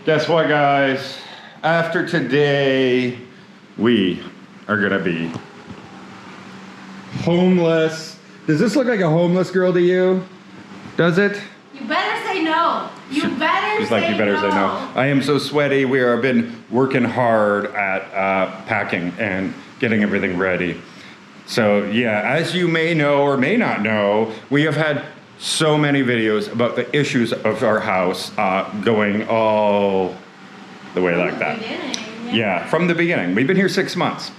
Guess what, guys? After today, we are gonna be homeless. Does this look like a homeless girl to you? Does it? You better say no. You better She's like, you better say no. I am so sweaty. We have been working hard at packing and getting everything ready. So yeah, as you may know or may not know, we have had so many videos about the issues of our house going all the way like that. Yeah, from the beginning. We've been here 6 months.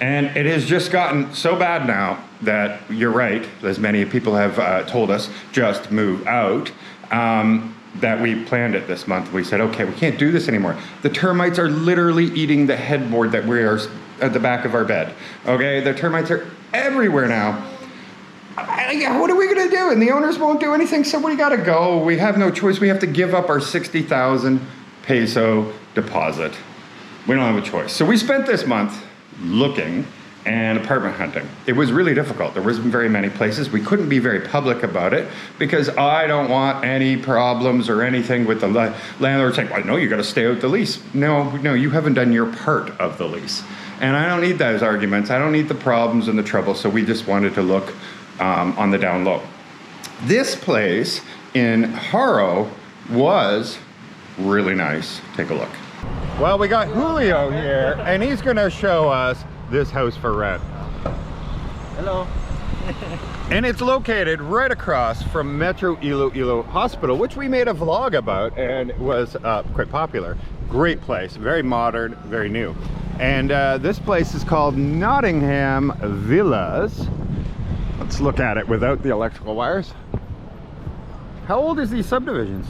And it has just gotten so bad now that you're right, as many people have told us, just move out, that we planned it this month. We said, okay, we can't do this anymore. The termites are literally eating the headboard that we are at the back of our bed. Okay, the termites are everywhere now. What are we gonna do? And the owners won't do anything, so we gotta go. We have no choice. We have to give up our 60,000 peso deposit. We don't have a choice. So we spent this month looking and apartment hunting. It was really difficult. There wasn't very many places. We couldn't be very public about it because I don't want any problems or anything with the landlord saying, well, no, you gotta stay out the lease. No, you haven't done your part of the lease. And I don't need those arguments. I don't need the problems and the trouble. So we just wanted to look on the down low. This place in Haro was really nice. Take a look. Well, we got Julio here, and he's gonna show us this house for rent. Hello. And it's located right across from Metro Iloilo Hospital, which we made a vlog about, and it was quite popular. Great place, very modern, very new. And this place is called Nottingham Villas. Let's look at it without the electrical wires. How old is these subdivisions?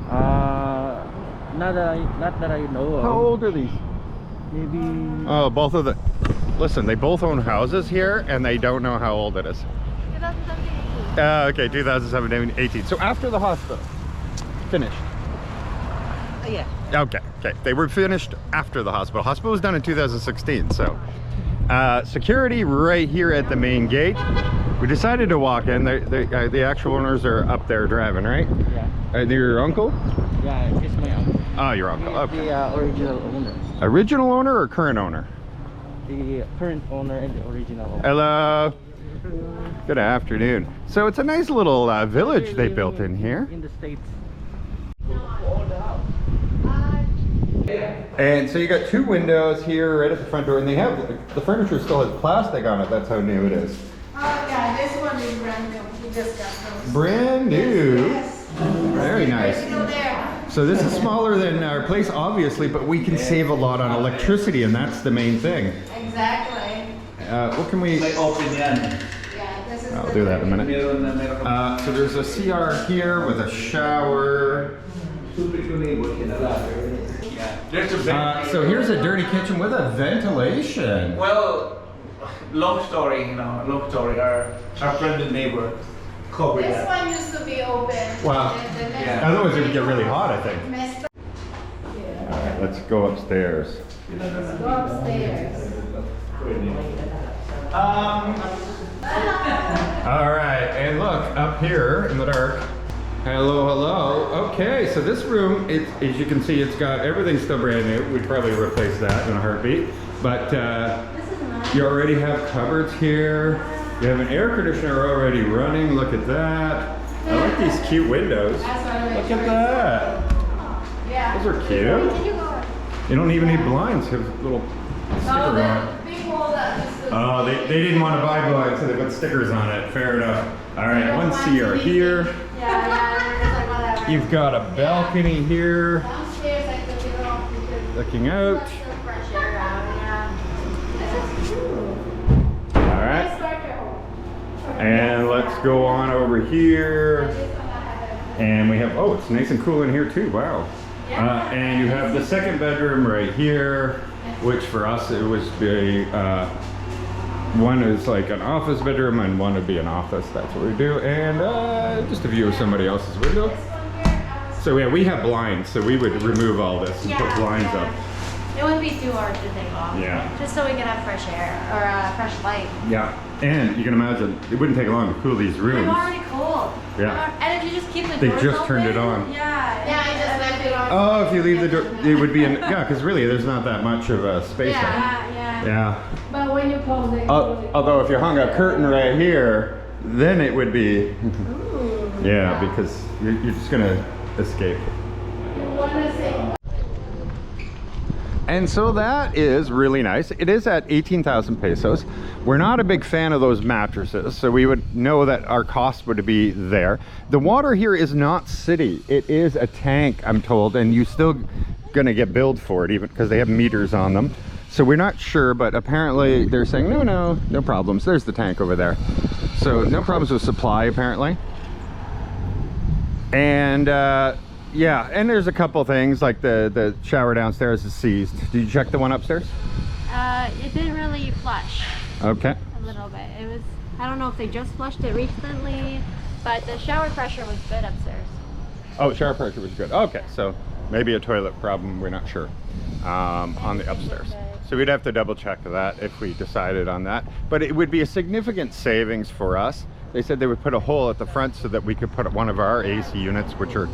Not that I know of. How old are these? Maybe. Oh, both of the. Listen, they both own houses here, and they don't know how old it is. 2017. Okay, 2017, 18. So after the hospital finished. Yeah. Okay. They were finished after the hospital. Hospital was done in 2016. So security right here at the main gate. We decided to walk in. The actual owners are up there driving, right? Yeah. Are they your uncle? Yeah, it's my uncle. Oh, your uncle. Okay. The original owner. Original owner or current owner? The current owner and the original owner. Hello. Good afternoon. So it's a nice little village they built in here. In the States. And so you got two windows here right at the front door, and they have the furniture still has plastic on it. That's how new it is. Oh yeah, this one is brand new. We just got those. Brand new. Yes. Very nice. Still there. So this is smaller than our place, obviously, but we can save a lot on electricity, and that's the main thing. Exactly. What can we? Yeah, this is. I'll do that in a minute. So there's a CR here with a shower. So here's a dirty kitchen with a ventilation. Well, long story. Our friend and neighbor covered This that. one used to be open. Wow. Yeah. Otherwise it would get really hot, I think. Messed up. All right, let's go upstairs. Let's go upstairs. All right, and look, up here in the dark. Hello. Okay, so this room, as you can see, it's got everything still brand new. We'd probably replace that in a heartbeat. But This is nice. you already have cupboards here. You have an air conditioner already running. Look at that. I like these cute windows. That's why I make Look sure at it's- that. Yeah. Those are cute. Can you go? You don't even need blinds. You have little sticker No, on it. the big wall that used to. Oh, they didn't want to buy blinds, so they put stickers on it. Fair enough. All right, one CR here. Yeah, it's like whatever. You've got a balcony here, Downstairs, like the little. looking out. That's the fresh air out, yeah. This is true. All right, Let's start your home. and let's go on over here. And we have, oh, it's nice and cool in here too, wow. And you have the second bedroom right here, which for us it was one is like an office bedroom and one would be an office. That's what we do. And just a view of somebody else's window. So yeah, we have blinds, so we would remove all this and put blinds up. It wouldn't be too hard to take off. Yeah. Just so we can have fresh air or fresh light. Yeah, and you can imagine it wouldn't take long to cool these We've rooms. already cold. Yeah. And if you just keep the They doors just open, turned it on. Yeah. Yeah, I just left it on. Oh, if you leave the door, it would be in, yeah, because really there's not that much of a space there. Yeah. Yeah. But when you close it, Although if you hung a curtain right here, then it would be, Ooh. yeah, because you're just gonna escape. You wanna say? And so that is really nice. It is at 18,000 pesos. We're not a big fan of those mattresses, so we would know that our cost would be there. The water here is not city. It is a tank, I'm told, and you're still gonna get billed for it, even because they have meters on them. So we're not sure, but apparently they're saying, no problems. There's the tank over there. So no problems with supply, apparently. And yeah, and there's a couple things like the shower downstairs is seized. Did you check the one upstairs? It didn't really flush. Okay. A little bit. It was, I don't know if they just flushed it recently, but the shower pressure was good upstairs. Oh, shower pressure was good. Okay, so maybe a toilet problem, we're not sure, on the upstairs. So we'd have to double check that if we decided on that. But it would be a significant savings for us. They said they would put a hole at the front so that we could put one of our AC units, which are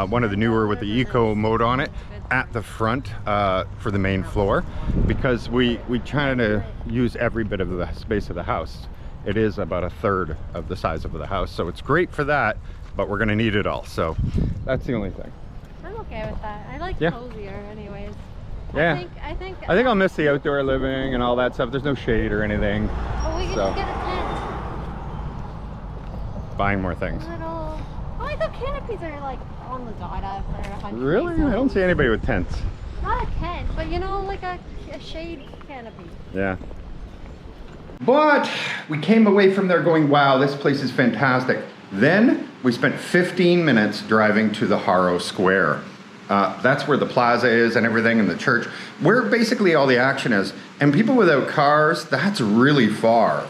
one of the newer with the eco mode on it, at the front for the main floor, because we try to use every bit of the space of the house. It is about a third of the size of the house, so it's great for that, but we're gonna need it all. So that's the only thing. I'm okay with that. I like Yeah. cozier anyways. Yeah. I think I think I'll miss the outdoor living and all that stuff. There's no shade or anything. Oh, we can So. just get a tent. Buying more things. Little. Oh, I thought canopies are like on the Lazada for 100 Really? pesos. I don't see anybody with tents. Not a tent, but you know, like a shade canopy. Yeah. But we came away from there going, wow, this place is fantastic. Then we spent 15 minutes driving to the Haro Square. That's where the plaza is and everything, and the church, where basically all the action is. And people without cars, that's really far.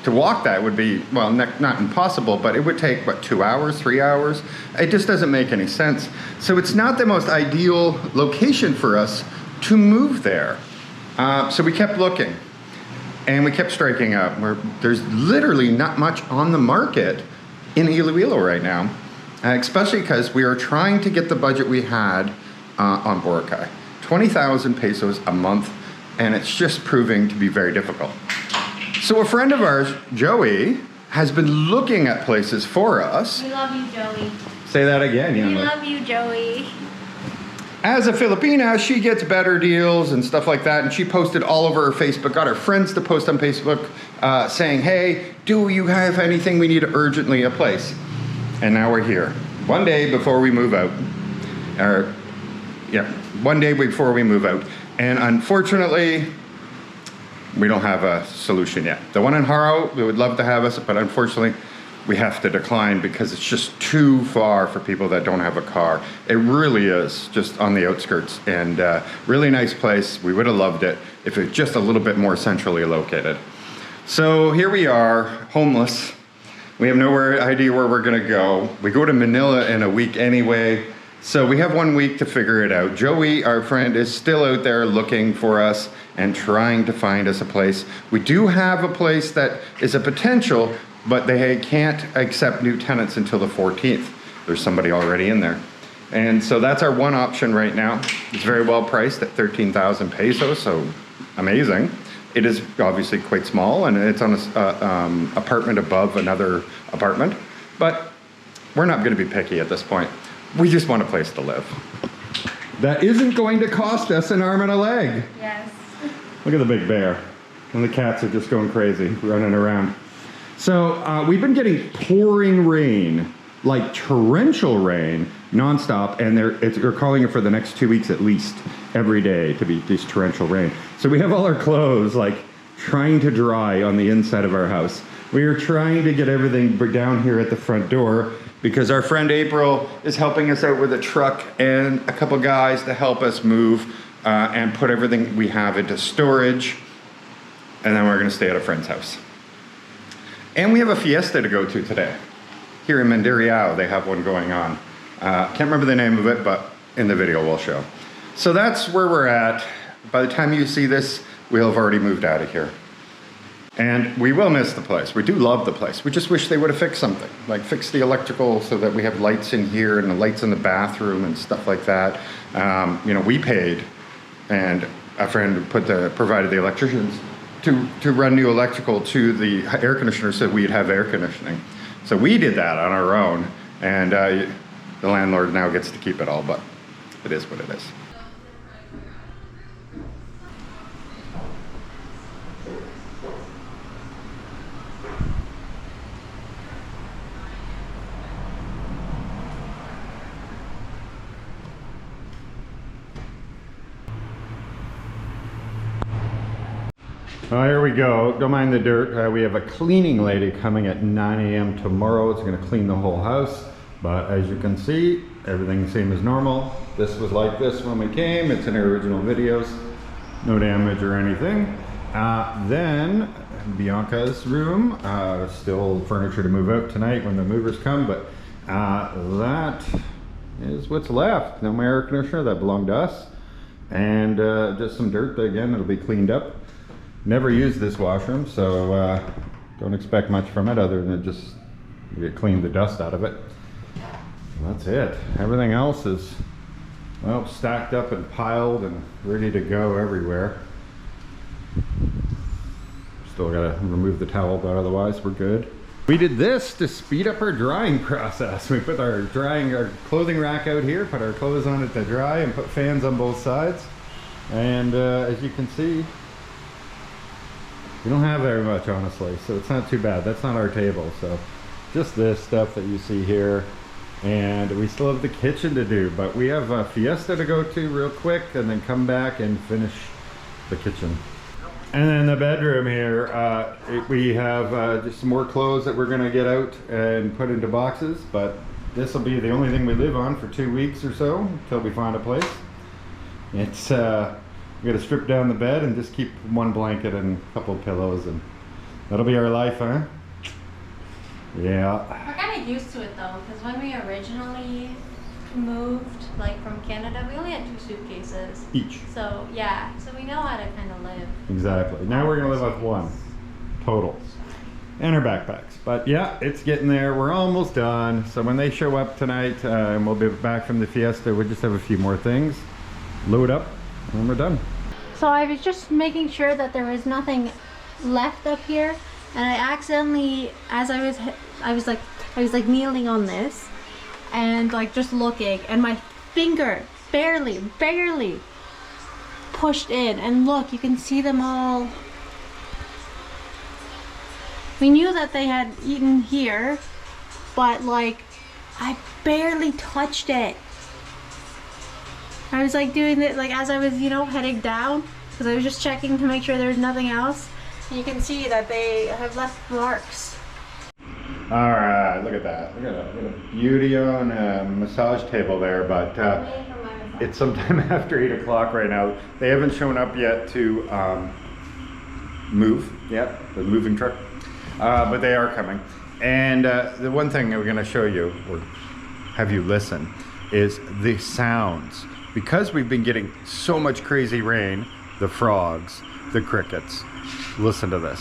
To walk that would be, well, not impossible, but it would take, what, 2 hours, 3 hours? It just doesn't make any sense. So it's not the most ideal location for us to move there. So we kept looking, and we kept striking up. There's literally not much on the market in Iloilo right now, especially because we are trying to get the budget we had on Boracay. 20,000 pesos a month, and it's just proving to be very difficult. So a friend of ours, Joey, has been looking at places for us. We love you, Joey. Say that again, We Yama. love you, Joey. As a Filipina, she gets better deals and stuff like that, and she posted all over her Facebook, got her friends to post on Facebook saying, hey, do you have anything we need urgently a place? And now we're here. One day before we move out. One day before we move out. And unfortunately, we don't have a solution yet. The one in Haro, we would love to have us, but unfortunately, we have to decline because it's just too far for people that don't have a car. It really is just on the outskirts, and really nice place. We would have loved it if it was just a little bit more centrally located. So here we are, homeless. We have no idea where we're gonna go. We go to Manila in a week anyway, so we have 1 week to figure it out. Joey, our friend, is still out there looking for us and trying to find us a place. We do have a place that is a potential, but they can't accept new tenants until the 14th. There's somebody already in there. And so that's our one option right now. It's very well priced at 13,000 pesos, so amazing. It is obviously quite small, and it's on an apartment above another apartment, but we're not gonna be picky at this point. We just want a place to live. That isn't going to cost us an arm and a leg. Yes. Look at the big bear. And the cats are just going crazy, running around. So we've been getting pouring rain, like torrential rain, nonstop, and they're calling it for the next 2 weeks at least, every day to be this torrential rain. So we have all our clothes like trying to dry on the inside of our house. We are trying to get everything down here at the front door because our friend April is helping us out with a truck and a couple guys to help us move and put everything we have into storage. And then we're gonna stay at a friend's house. And we have a fiesta to go to today. Here in Mandiriao, they have one going on. Can't remember the name of it, but in the video we'll show. So that's where we're at. By the time you see this, we'll have already moved out of here. And we will miss the place. We do love the place. We just wish they would have fixed something, like fix the electrical so that we have lights in here and the lights in the bathroom and stuff like that. You know, we paid, and a friend provided the electricians to run new electrical to the air conditioner so we'd have air conditioning. So we did that on our own, and the landlord now gets to keep it all, but it is what it is. Oh, here we go. Don't mind the dirt. We have a cleaning lady coming at 9 a.m. tomorrow. It's going to clean the whole house. But as you can see, everything's same as normal. This was like this when we came. It's in our original videos. No damage or anything. Then Bianca's room. Still furniture to move out tonight when the movers come. But that is what's left. No more air conditioner. That belonged to us. And just some dirt. Again, it'll be cleaned up. Never used this washroom, so don't expect much from it other than just get clean the dust out of it. That's it. Everything else is, well, stacked up and piled and ready to go everywhere. Still gotta remove the towel, but otherwise we're good. We did this to speed up our drying process. We put our clothing rack out here, put our clothes on it to dry, and put fans on both sides. And as you can see, we don't have very much, honestly, so it's not too bad. That's not our table, so just this stuff that you see here. And we still have the kitchen to do, but we have a fiesta to go to real quick and then come back and finish the kitchen. And then the bedroom here, we have just some more clothes that we're gonna get out and put into boxes, but this will be the only thing we live on for 2 weeks or so until we find a place. It's we gotta strip down the bed and just keep one blanket and a couple of pillows, and that'll be our life, huh? Yeah. We're kind of used to it though, because when we originally moved, like from Canada, we only had 2 suitcases. Each. So yeah, so we know how to kind of live. Exactly. Now we're gonna live with one total, and our backpacks. But yeah, it's getting there. We're almost done. So when they show up tonight, and we'll be back from the fiesta, we just have a few more things. Load up, and we're done. So I was just making sure that there was nothing left up here, and I accidentally, as I was like kneeling on this and like just looking, and my finger barely pushed in, and look, you can see them all. We knew that they had eaten here, but like I barely touched it. I was like doing it like as I was, you know, heading down, because I was just checking to make sure there's nothing else. And you can see that they have left marks. All right, look at that. Look at a beauty on a massage table there, but it's sometime after 8 o'clock right now. They haven't shown up yet to move yet, the moving truck, but they are coming. And the one thing we're gonna show you, or have you listen, is the sounds. Because we've been getting so much crazy rain, the frogs, the crickets. Listen to this.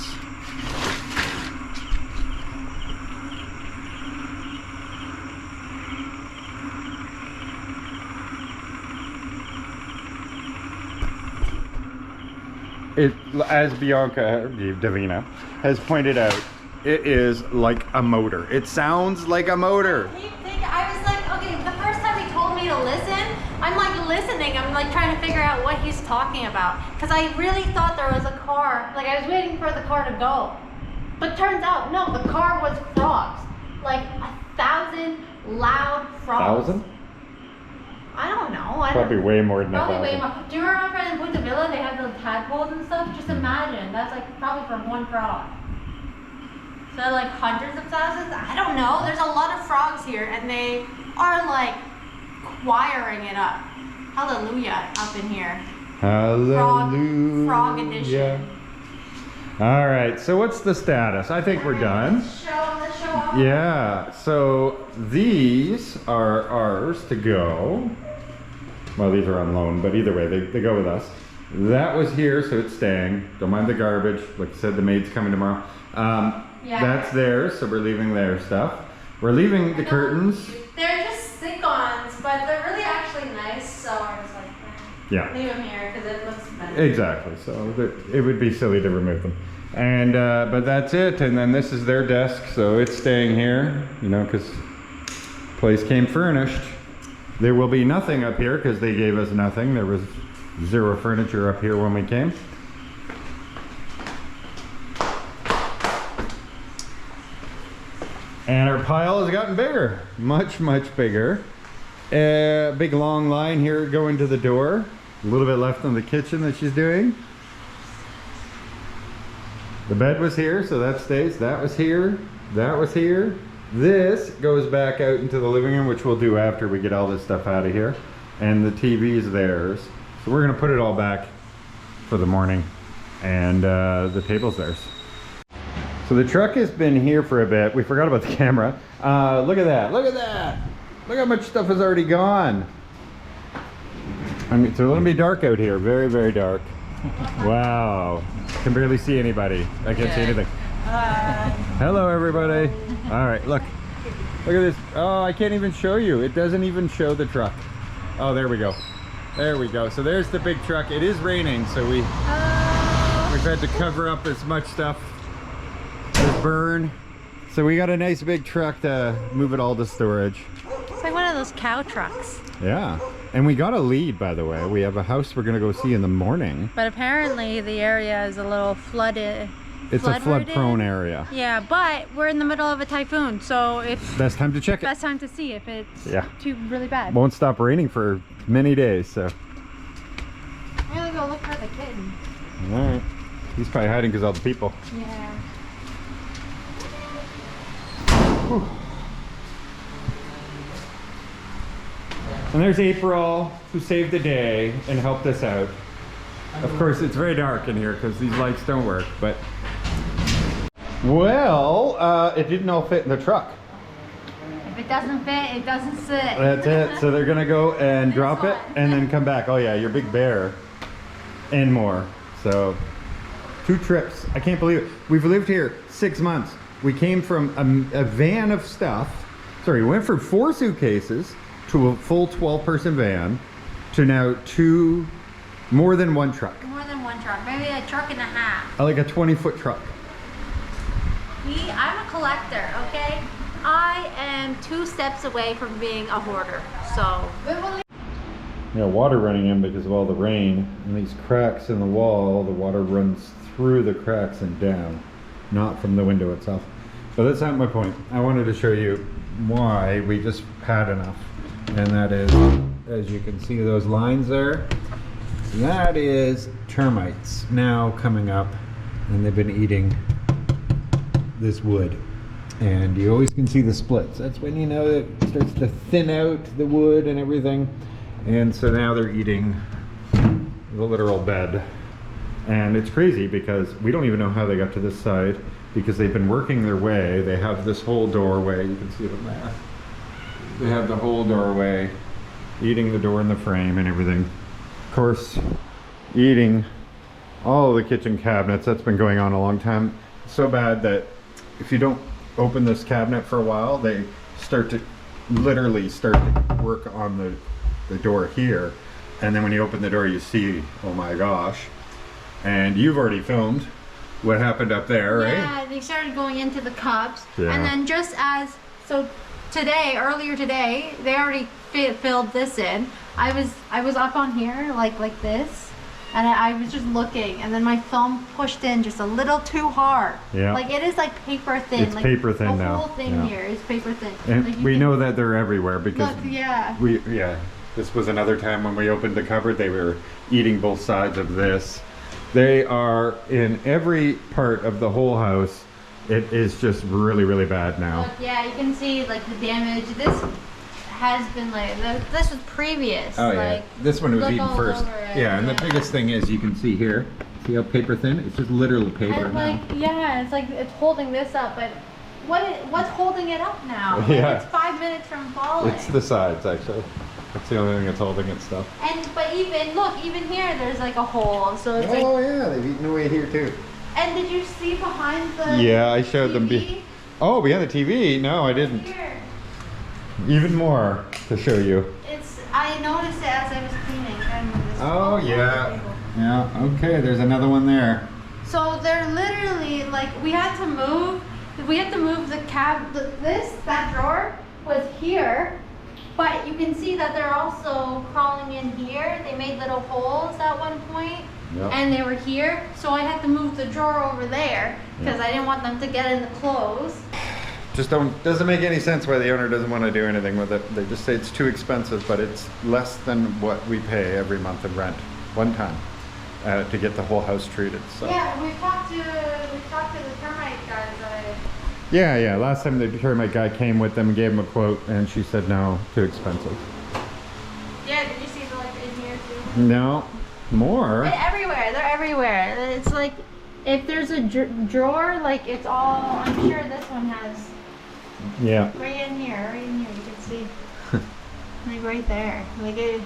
As Bianca Davina has pointed out, it is like a motor. It sounds like a motor. I was like, okay, the first time he told me to listen, I'm like listening, I'm like trying to figure out what he's talking about. Because I really thought there was a car, like I was waiting for the car to go. But turns out, no, the car was frogs. Like 1,000 loud frogs. 1,000? I don't know. Probably way more than Probably 1,000. way more. Do you remember in Punta Villa they have the tadpoles and stuff? Just imagine, that's like probably from one frog. So like hundreds of thousands? I don't know. There's a lot of frogs here and they are like choiring it up. Hallelujah up in here. Hallelujah. Frog edition. All right, so what's the status? I think we're done. Let's show off. Yeah, so these are ours to go. Well, these are on loan, but either way, they go with us. That was here, so it's staying. Don't mind the garbage. Like I said, the maid's coming tomorrow. Yeah. That's theirs, so we're leaving their stuff. We're leaving the curtains. They're just stick-ons, but they're really actually nice, so I was like, Yeah. leave them here because it looks better. Exactly, so it would be silly to remove them. And, but that's it, and then this is their desk, so it's staying here, you know, because place came furnished. There will be nothing up here because they gave us nothing. There was zero furniture up here when we came. And our pile has gotten bigger, much, much bigger. Big long line here going to the door. A little bit left in the kitchen that she's doing. The bed was here, so that stays. That was here, that was here. This goes back out into the living room, which we'll do after we get all this stuff out of here. And the TV is theirs. So we're gonna put it all back for the morning. And the table's theirs. So the truck has been here for a bit. We forgot about the camera. Look at that, look at that. Look how much stuff has already gone. I mean, it's a little bit dark out here, very, very dark. Wow, can barely see anybody. I can't see anything. Hello, everybody. All right, look at this. Oh, I can't even show you. It doesn't even show the truck. Oh, there we go. There we go. So there's the big truck. It is raining, so we've had to cover up as much stuff as burn. So we got a nice big truck to move it all to storage. It's like one of those cow trucks. Yeah, and we got a lead, by the way. We have a house we're gonna go see in the morning. But apparently the area is a little flooded. It's a flood-prone area. Yeah, but we're in the middle of a typhoon, so it's Best time to check it. best time to see if it's too really bad. Won't stop raining for many days, so. I'm gonna go look for the kitten. All right. He's probably hiding because all the people. Yeah. Whew. And there's April, who saved the day and helped us out. Of course, it's very dark in here because these lights don't work, but... Well, it didn't all fit in the truck. If it doesn't fit, it doesn't sit. That's it. So they're gonna go and drop it and then come back. Oh yeah, your big bear and more. So 2 trips. I can't believe it. We've lived here 6 months. We came from a van of stuff. Sorry, we went from 4 suitcases to a full 12-person van to now 2, more than 1 truck. More than 1 truck, maybe a truck and a half. Like a 20-foot truck. I'm a collector, okay? I am 2 steps away from being a hoarder, so. Yeah, water running in because of all the rain, and these cracks in the wall, the water runs through the cracks and down, not from the window itself. But that's not my point. I wanted to show you why we just had enough. And that is, as you can see those lines there, that is termites now coming up, and they've been eating this wood. And you always can see the splits. That's when you know it starts to thin out the wood and everything. And so now they're eating the literal bed. And it's crazy because we don't even know how they got to this side because they've been working their way. They have this whole doorway. You can see them there. They have the whole doorway, eating the door and the frame and everything. Of course, eating all the kitchen cabinets. That's been going on a long time. So bad that if you don't open this cabinet for a while, they literally start to work on the door here. And then when you open the door, you see, oh my gosh. And you've already filmed what happened up there, right? Yeah, they started going into the cups. Yeah. And then just as, so earlier today, they already filled this in. I was up on here like this. And I was just looking, and then my thumb pushed in just a little too hard. Yeah. Like it is like paper thin. It's like paper thin now. The whole thing here is paper thin. And like we know that they're everywhere because look, this was another time when we opened the cupboard, they were eating both sides of this. They are in every part of the whole house. It is just really, really bad now. Look, yeah, you can see like the damage. This has been like, this was previous. Oh yeah, like, this one was eaten first. Yeah, and the biggest thing is you can see here, see how paper thin? It's just literally paper and now. like, yeah, it's like it's holding this up, but what's holding it up now? Yeah. Like, it's 5 minutes from falling. It's the sides actually. That's the only thing that's holding it stuff. But even here, there's like a hole. So it's like. Oh yeah, they've eaten away here too. And did you see behind the? Yeah, I showed them. TV? Oh, behind the TV? No, I didn't. Here. Even more to show you. I noticed it as I was cleaning. Oh yeah. Yeah. Okay. There's another one there. So they're literally like we had to move the that drawer was here, but you can see that they're also crawling in here. They made little holes at one point. Yep. And they were here, so I had to move the drawer over there because I didn't want them to get in the clothes. Just doesn't make any sense why the owner doesn't want to do anything with it. They just say it's too expensive, but it's less than what we pay every month in rent, one time, to get the whole house treated. So. Yeah, we talked to the termite guys. Yeah. Last time the termite guy came with them and gave him a quote, and she said no, too expensive. Yeah, did you see the like in here too? No, more. They're everywhere. It's like if there's a drawer, like it's all. I'm sure this one has. Yeah. Right in here, you can see. Like right there, like it.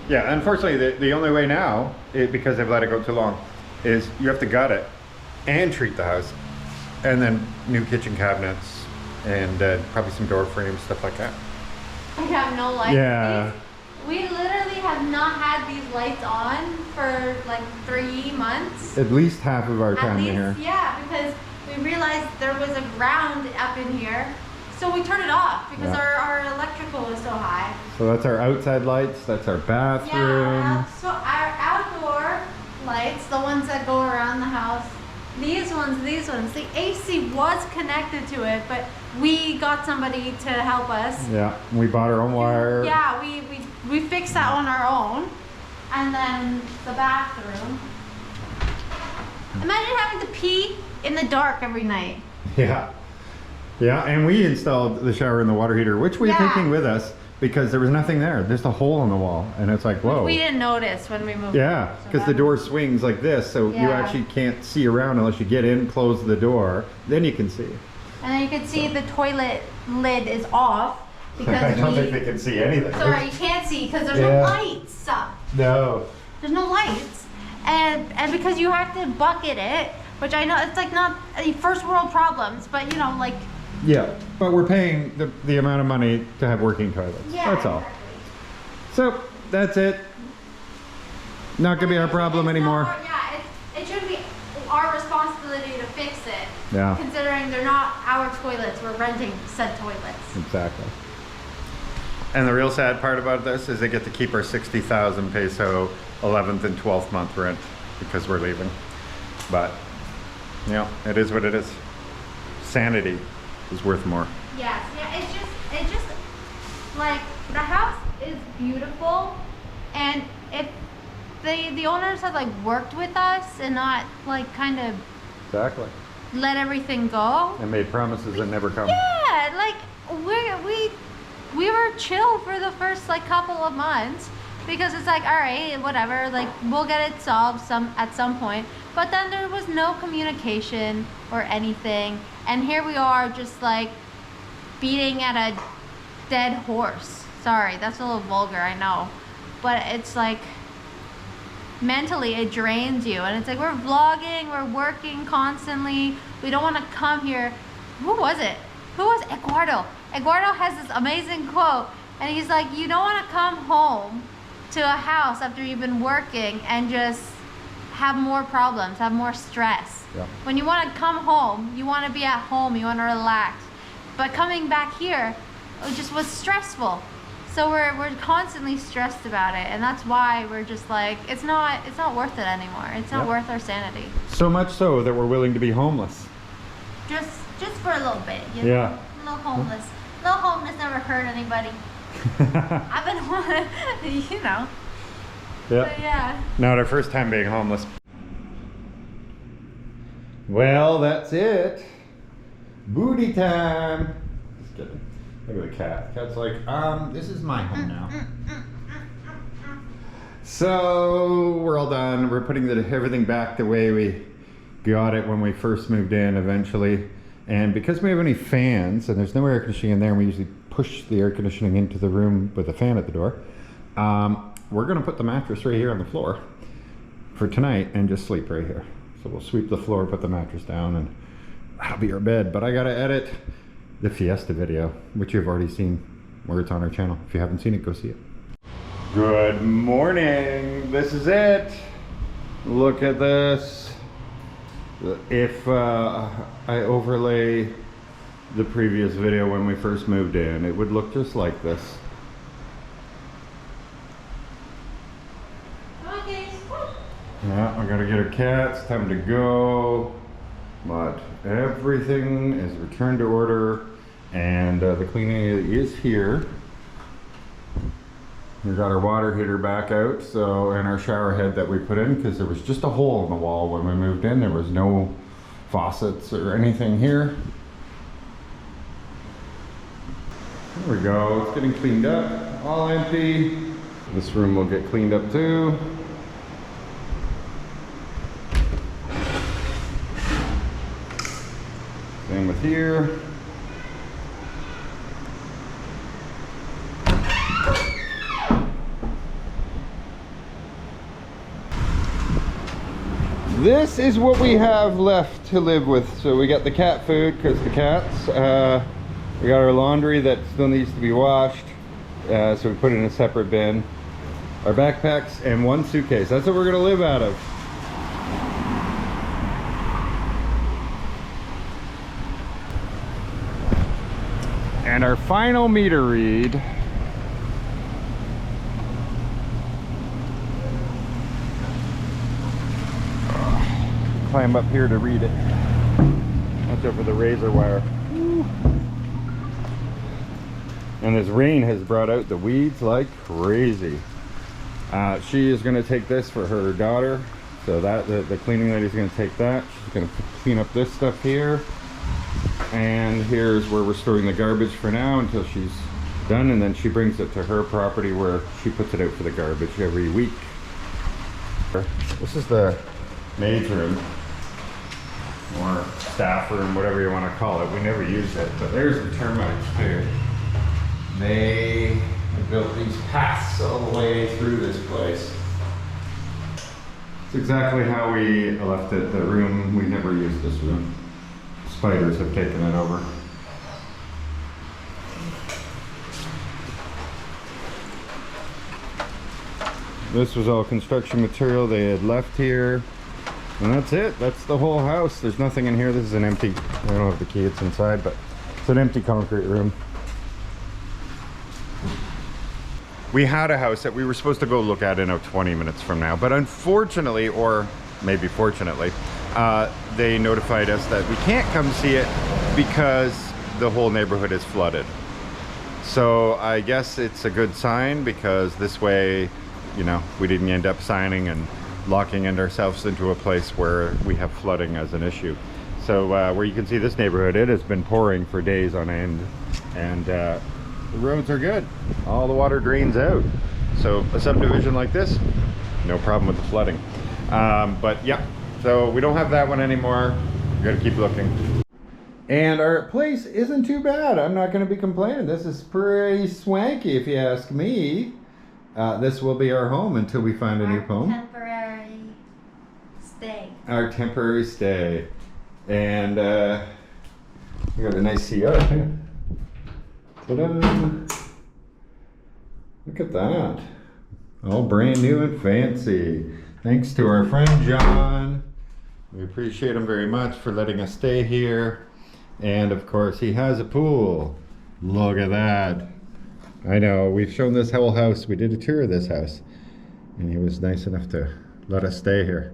Yeah, unfortunately, the only way now, because they've let it go too long, is you have to gut it and treat the house, and then new kitchen cabinets and probably some door frames, stuff like that. We have no lights. Yeah. We literally have not had these lights on for like 3 months. At least half of our At time least, here. yeah, because we realized there was a ground up in here, so we turned it off because our electrical was so high. So that's our outside lights, that's our bathroom. Yeah, so our outdoor lights, the ones that go around the house, these ones, the AC was connected to it, but we got somebody to help us. Yeah, we bought our own wire. Yeah, we fixed that on our own. And then the bathroom. Imagine having to pee in the dark every night. Yeah. Yeah, and we installed the shower and the water heater, which we're taking with us because there was nothing there. There's a hole in the wall, and it's like, whoa. We didn't notice when we moved. Yeah, because the door swings like this, so you actually can't see around unless you get in, close the door, then you can see. And then you can see the toilet lid is off because I don't think they can see anything. Sorry, you can't see because there's no lights. No. There's no lights, and because you have to bucket it, which I know it's like not first world problems, but you know like. Yeah, but we're paying the amount of money to have working toilets. Yeah, that's all. So that's it. Not gonna be our problem anymore. It should be our responsibility to fix it. Yeah. Considering they're not our toilets, we're renting said toilets. Exactly. And the real sad part about this is they get to keep our 60,000 peso 11th and 12th month rent because we're leaving. But, you know, it is what it is. Sanity is worth more. Yes, yeah, it's just like the house is beautiful, and if the owners had like worked with us and not like kind of Exactly. let everything go. And made promises that never come. Yeah, like we were chill for the first like couple of months because it's like, all right, whatever, like we'll get it solved at some point. But then there was no communication or anything, and here we are just like beating at a dead horse. Sorry, that's a little vulgar, I know, but it's like mentally it drains you, and it's like we're vlogging, we're working constantly, we don't want to come here. Who was Eduardo? Eduardo has this amazing quote, and he's like, you don't want to come home to a house after you've been working and just have more problems, have more stress. Yeah. When you want to come home, you want to be at home, you want to relax, but coming back here it just was stressful. So we're constantly stressed about it, and that's why we're just like, it's not worth it anymore. It's not worth our sanity. So much so that we're willing to be homeless. Just for a little bit, you know? Yeah. A little homeless. A little homeless never hurt anybody. I've been, you know. Yeah. But yeah. Not our first time being homeless. Well, that's it. Booty time. Just kidding. Look at the cat. Cat's like, this is my home now. So we're all done. We're putting everything back the way we got it when we first moved in eventually. And because we have any fans and there's no air conditioning in there, and we usually push the air conditioning into the room with a fan at the door, we're gonna put the mattress right here on the floor for tonight and just sleep right here. So we'll sweep the floor, put the mattress down, and that'll be our bed. But I gotta edit the Fiesta video, which you've already seen, where it's on our channel. If you haven't seen it, go see it. Good morning, this is it. Look at this. If I overlay the previous video when we first moved in, it would look just like this. Okay. Yeah, I gotta get her cats, time to go. But everything is returned to order, and the cleaning is here. We got our water heater back out, so, and our shower head that we put in, because there was just a hole in the wall when we moved in. There was no faucets or anything here. There we go, it's getting cleaned up, all empty. This room will get cleaned up too. Same with here. This is what we have left to live with. So we got the cat food because the cats. We got our laundry that still needs to be washed. So we put it in a separate bin. Our backpacks and one suitcase. That's what we're gonna live out of. And our final meter read. Climb up here to read it. Watch out for the razor wire. Woo. And this rain has brought out the weeds like crazy. She is going to take this for her daughter. So that the cleaning lady is going to take that. She's going to clean up this stuff here. And here's where we're storing the garbage for now until she's done. And then she brings it to her property where she puts it out for the garbage every week. This is the maid's room. Or staff room, whatever you want to call it. We never use it, but there's the termites too. They built these paths all the way through this place. It's exactly how we left it, the room. We never used this room. Spiders have taken it over. This was all construction material they had left here. And that's it. That's the whole house. There's nothing in here. This is an empty, I don't have the key, it's inside, but it's an empty concrete room. We had a house that we were supposed to go look at in 20 minutes from now, but unfortunately, or maybe fortunately, they notified us that we can't come see it because the whole neighborhood is flooded. So I guess it's a good sign, because this way, you know, we didn't end up signing and locking ourselves into a place where we have flooding as an issue. So where you can see this neighborhood, it has been pouring for days on end, and the roads are good. All the water drains out. So a subdivision like this, no problem with the flooding. But yeah, so we don't have that one anymore. We gotta keep looking. And our place isn't too bad. I'm not gonna be complaining. This is pretty swanky if you ask me. This will be our home until we find a new home. Temporary stay. Our temporary stay. And we got a nice sea out here. Ta-da! Look at that. All brand new and fancy. Thanks to our friend John. We appreciate him very much for letting us stay here. And of course, he has a pool. Look at that. I know, we've shown this whole house. We did a tour of this house, and he was nice enough to let us stay here.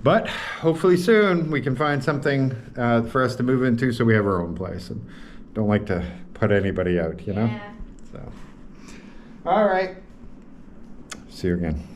But hopefully soon we can find something for us to move into, so we have our own place, and don't like to put anybody out, you know? Yeah. So, all right. See you again.